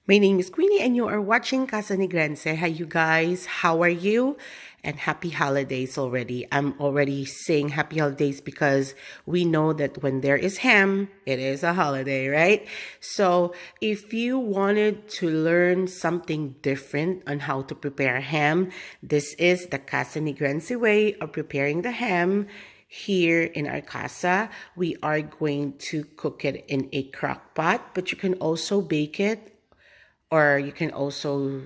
My name is Queenie and you are watching Casa Negrense. Hi you guys, how are you? And happy holidays already. I'm already saying happy holidays because we know that when there is ham, it is a holiday, right? So if you wanted to learn something different on how to prepare ham, this is the Casa Negrense way of preparing the ham. Here in our casa, we are going to cook it in a crock pot, but you can also bake it, or you can also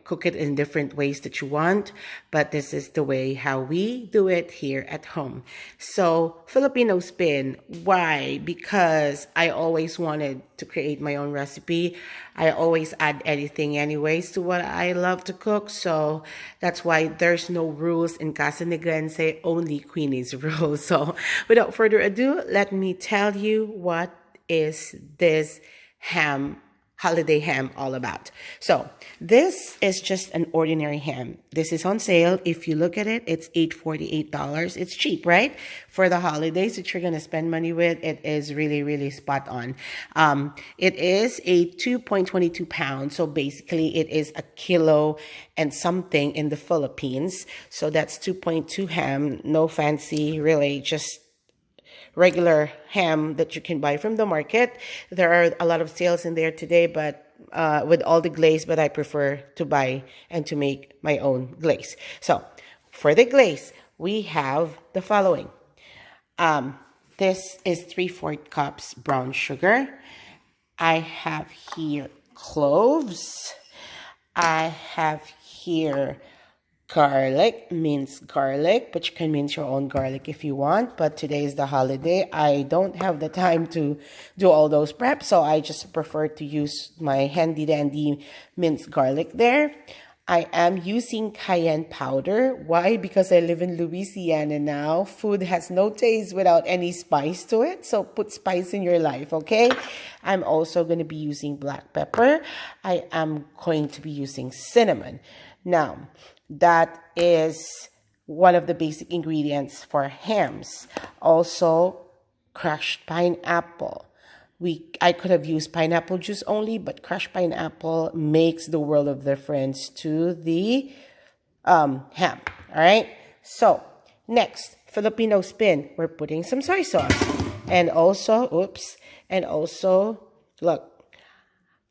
cook it in different ways that you want, but this is the way how we do it here at home. So Filipino spin, why? Because I always wanted to create my own recipe. I always add anything anyways to what I love to cook, so that's why there's no rules in Casa Negrense, only Queenie's rules. So without further ado, let me tell you what is this holiday ham all about. So this is just an ordinary ham. This is on sale. If you look at it, it's $8.48. It's cheap, right? For the holidays that you're going to spend money with, it is really, really spot on. It is a 2.22 pounds. So basically it is a kilo and something in the Philippines. So that's 2.2 ham. No fancy, really, just regular ham that you can buy from the market. There are a lot of sales in there today, but with all the glaze, but I prefer to buy and to make my own glaze. So for the glaze, we have the following. This is 3/4 cups brown sugar. I have here cloves. I have here garlic, minced garlic, but you can mince your own garlic if you want. But today is the holiday. I don't have the time to do all those preps, so I just prefer to use my handy dandy minced garlic there. I am using cayenne powder. Why? Because I live in Louisiana now. Food has no taste without any spice to it. So put spice in your life, okay? I'm also going to be using black pepper. I am going to be using cinnamon. Now, that is one of the basic ingredients for hams. Also, crushed pineapple. I could have used pineapple juice only, but crushed pineapple makes the world of difference to the ham. All right. So next, Filipino spin. We're putting some soy sauce, and also, look.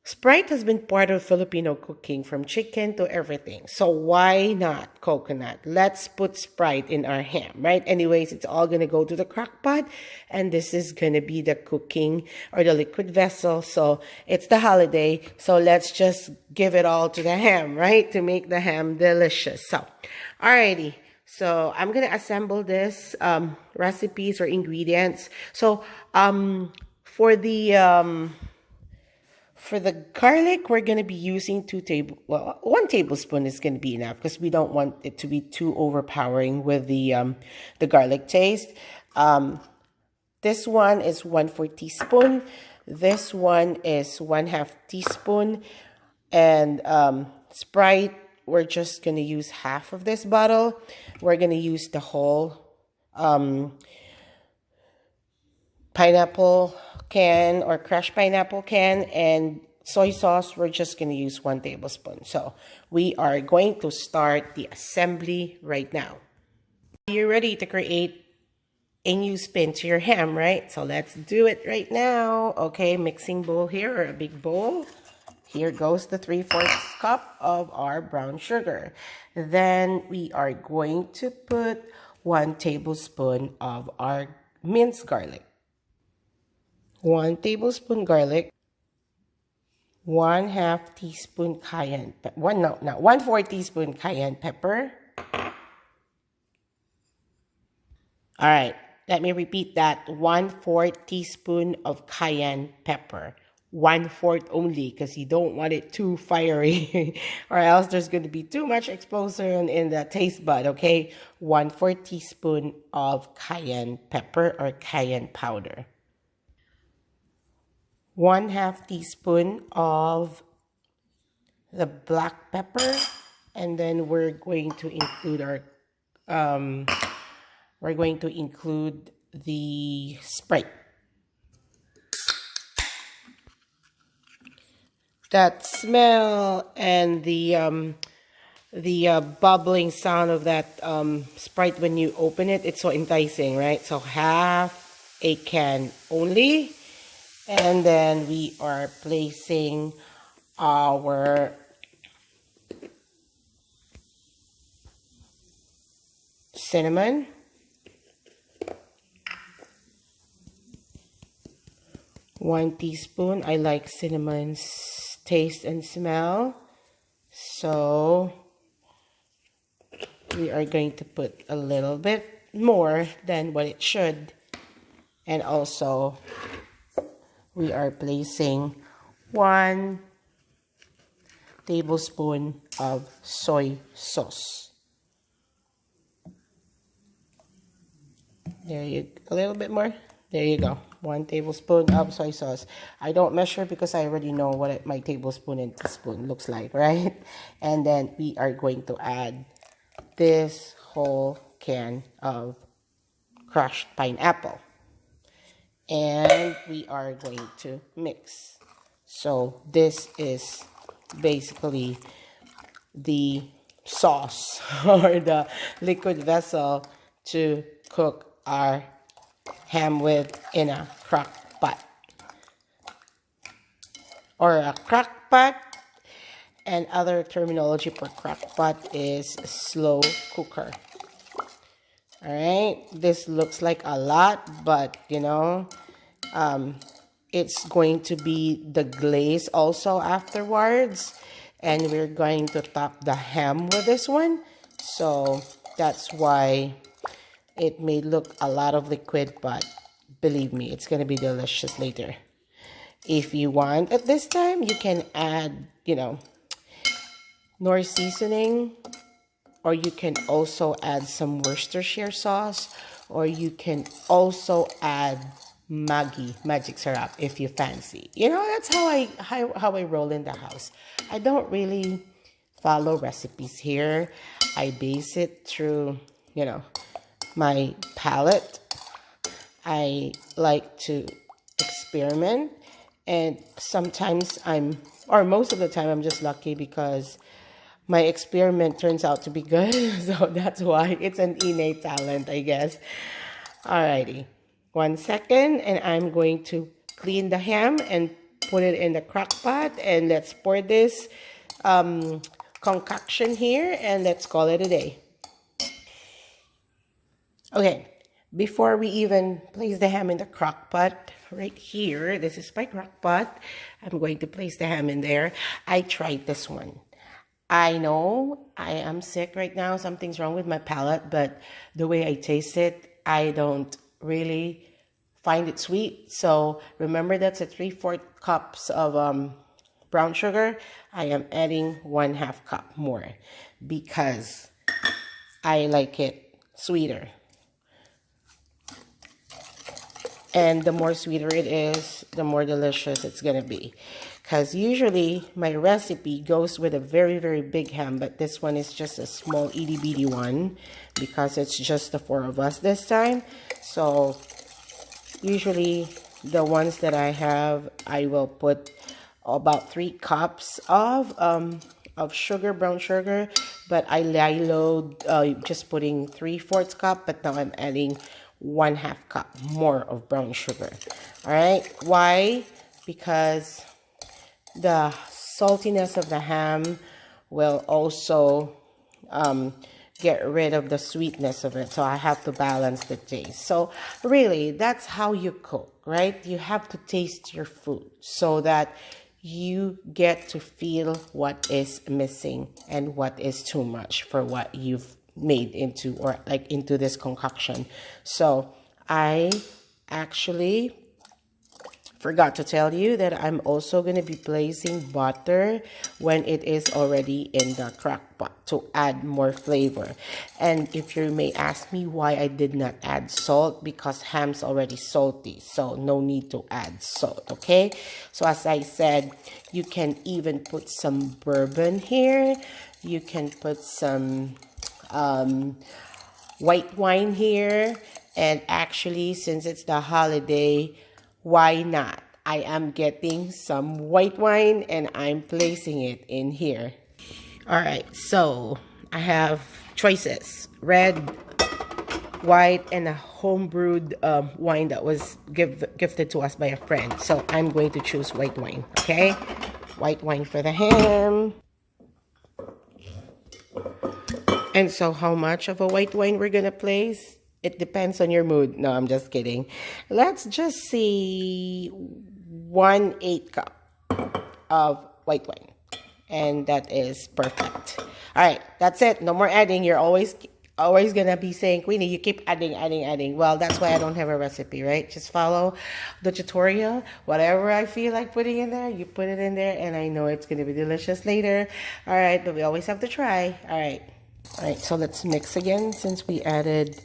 Sprite has been part of Filipino cooking from chicken to everything. So why not coconut? Let's put Sprite in our ham, right? Anyways, it's all going to go to the crock pot. And this is going to be the cooking or the liquid vessel. So it's the holiday. So let's just give it all to the ham, right? To make the ham delicious. So, alrighty. So I'm going to assemble this recipes or ingredients. So for the garlic, we're going to be using 1 tablespoon is going to be enough because we don't want it to be too overpowering with the garlic taste. This one is 1/4 teaspoon. This one is 1/2 teaspoon. And Sprite, we're just going to use half of this bottle. We're going to use the whole pineapple can or crushed pineapple can, and soy sauce, we're just going to use 1 tablespoon. So we are going to start the assembly right now. You're ready to create a new spin to your ham, right? So let's do it right now. Okay, mixing bowl here, or a big bowl. Here goes the 3/4 cup of our brown sugar. Then we are going to put 1 tablespoon of our minced garlic. 1 tablespoon garlic, 1/2 teaspoon cayenne, 1/4 teaspoon cayenne pepper. All right, let me repeat that. 1/4 teaspoon of cayenne pepper. 1/4 only, because you don't want it too fiery or else there's going to be too much explosion in the taste bud, okay? 1/4 teaspoon of cayenne pepper or cayenne powder. 1/2 teaspoon of the black pepper, and then we're going to include the Sprite. that smell and the bubbling sound of that Sprite when you open it, it's so enticing, right? So half a can only, and then we are placing our cinnamon, one teaspoon. I like cinnamon's taste and smell, so we are going to put a little bit more than what it should. And also we are placing 1 tablespoon of soy sauce. A little bit more. There you go. 1 tablespoon of soy sauce. I don't measure because I already know what my tablespoon and teaspoon looks like, right? And then we are going to add this whole can of crushed pineapple. And we are going to mix. So this is basically the sauce or the liquid vessel to cook our ham with in a crock pot or a crock pot, and other terminology for crock pot is slow cooker. All right, this looks like a lot, but you know, it's going to be the glaze also afterwards, and we're going to top the ham with this one, so that's why it may look a lot of liquid, but believe me, it's going to be delicious later. If you want at this time, you can add, you know, Knorr seasoning, or you can also add some Worcestershire sauce, or you can also add Maggi magic syrup if you fancy. You know, that's how I roll in the house. I don't really follow recipes here. I base it through, you know, my palate. I like to experiment, and sometimes most of the time I'm just lucky because my experiment turns out to be good. So that's why it's an innate talent, I guess. Alrighty, 1 second, and I'm going to clean the ham and put it in the crock pot, and let's pour this concoction here, and let's call it a day. Okay, before we even place the ham in the crock pot, right here, this is my crock pot. I'm going to place the ham in there. I tried this one. I know I am sick right now. Something's wrong with my palate, but the way I taste it, I don't really find it sweet. So remember, that's a 3/4 cups of brown sugar. I am adding 1/2 cup more because I like it sweeter. And the more sweeter it is, the more delicious it's going to be. Because usually my recipe goes with a very, very big ham, but this one is just a small itty bitty one because it's just the 4 of us this time. So usually the ones that I have, I will put about 3 cups of sugar, brown sugar, but I load just putting 3/4 cup, but now I'm adding 1/2 cup more of brown sugar. All right, why? Because the saltiness of the ham will also get rid of the sweetness of it, so I have to balance the taste. So really, that's how you cook, right? You have to taste your food so that you get to feel what is missing and what is too much for what you've made into, or like into this concoction. So I actually forgot to tell you that I'm also going to be placing butter when it is already in the crock pot to add more flavor. And if you may ask me why I did not add salt, because ham's already salty, so no need to add salt, okay? So as I said, you can even put some bourbon here. You can put some white wine here, and actually, since it's the holiday, why not I am getting some white wine and I'm placing it in here. All right, so I have choices: red, white, and a homebrewed wine that was gifted to us by a friend. So I'm going to choose white wine, okay? White wine for the ham. And so how much of a white wine we're gonna place? It depends on your mood. No, I'm just kidding. Let's just say 1/8 cup of white wine. And that is perfect. All right, that's it. No more adding. You're always gonna be saying, Queenie, you keep adding. Well, that's why I don't have a recipe, right? Just follow the tutorial. Whatever I feel like putting in there, you put it in there, and I know it's gonna be delicious later. All right, but we always have to try. All right, so let's mix again since we added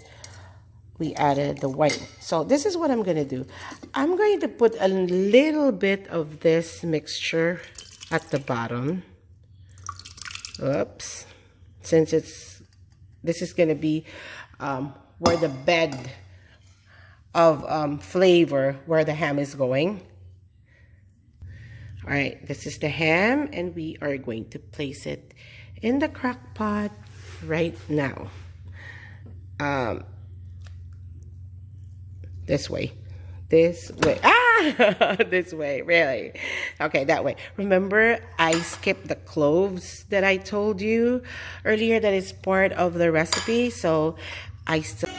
the wine. So this is what I'm gonna do. I'm going to put a little bit of this mixture at the bottom. Oops. Since this is gonna be where the bed of flavor where the ham is going. All right, this is the ham, and we are going to place it in the crock pot right now. This way. This way, really. Okay, that way. Remember, I skipped the cloves that I told you earlier that is part of the recipe, so I still...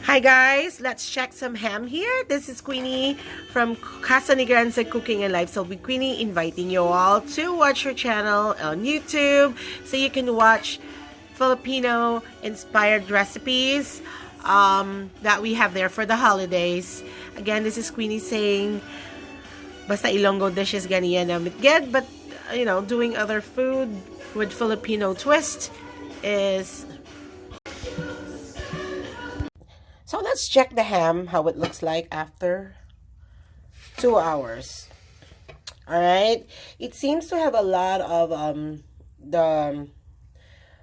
Hi guys, let's check some ham here. This is Queenie from Casa Negrense Cooking and Life. So with Queenie inviting you all to watch her channel on YouTube so you can watch Filipino inspired recipes that we have there for the holidays. Again, this is Queenie saying, basta Ilonggo dishes ganiyan na mitged, but you know, doing other food with Filipino twist is... So let's check the ham, how it looks like after 2 hours. All right, it seems to have a lot of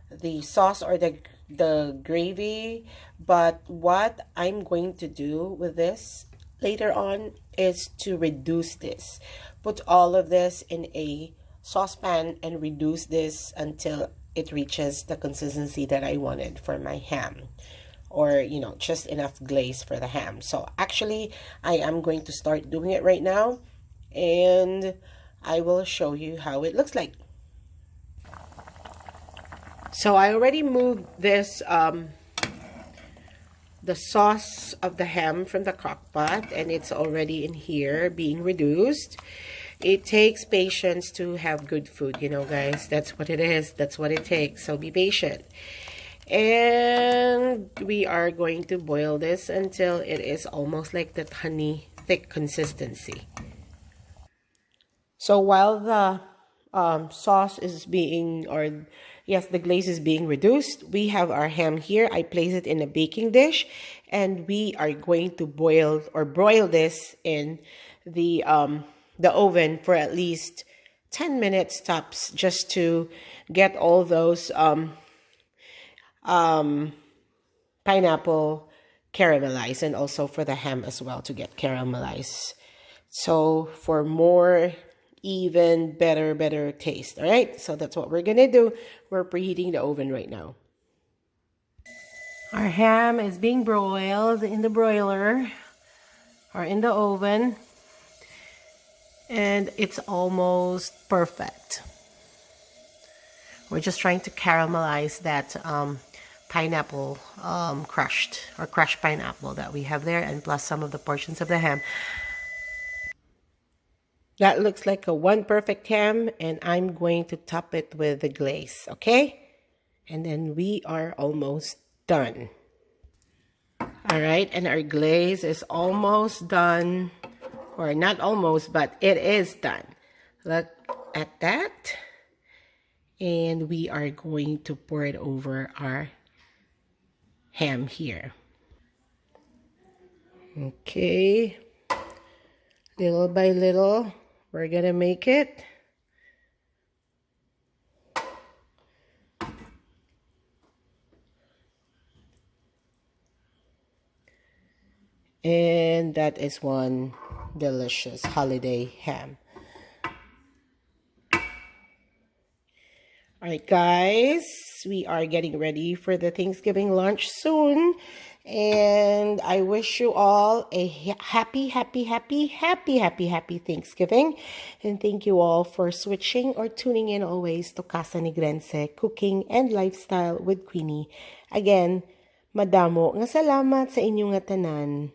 the sauce or the gravy, but what I'm going to do with this later on is to reduce this. Put all of this in a saucepan and reduce this until it reaches the consistency that I wanted for my ham, or you know, just enough glaze for the ham. So actually I am going to start doing it right now, and I will show you how it looks like. So I already moved this the sauce of the ham from the crock pot, and it's already in here being reduced. It takes patience to have good food, you know, guys. That's what it is. That's what it takes. So be patient. And we are going to boil this until it is almost like that honey thick consistency. So while the sauce is being, or yes, the glaze is being reduced, we have our ham here. I place it in a baking dish, and we are going to boil or broil this in the oven for at least 10 minutes tops, just to get all those pineapple caramelized, and also for the ham as well to get caramelized. So for more even better taste. All right, so that's what we're gonna do. We're preheating the oven right now. Our ham is being broiled in the broiler or in the oven, and it's almost perfect. We're just trying to caramelize that pineapple, crushed pineapple that we have there, and plus some of the portions of the ham. That looks like a one perfect ham, and I'm going to top it with the glaze, okay? And then we are almost done. All right, and our glaze is almost done, or not almost, but it is done. Look at that. And we are going to pour it over our ham here. Okay, little by little, we're gonna make it. And that is one delicious holiday ham. Alright guys, we are getting ready for the Thanksgiving lunch soon. And I wish you all a happy Thanksgiving. And thank you all for switching or tuning in always to Casa Negrense, Cooking and Lifestyle with Queenie. Again, madamo nga salamat sa inyong tanan.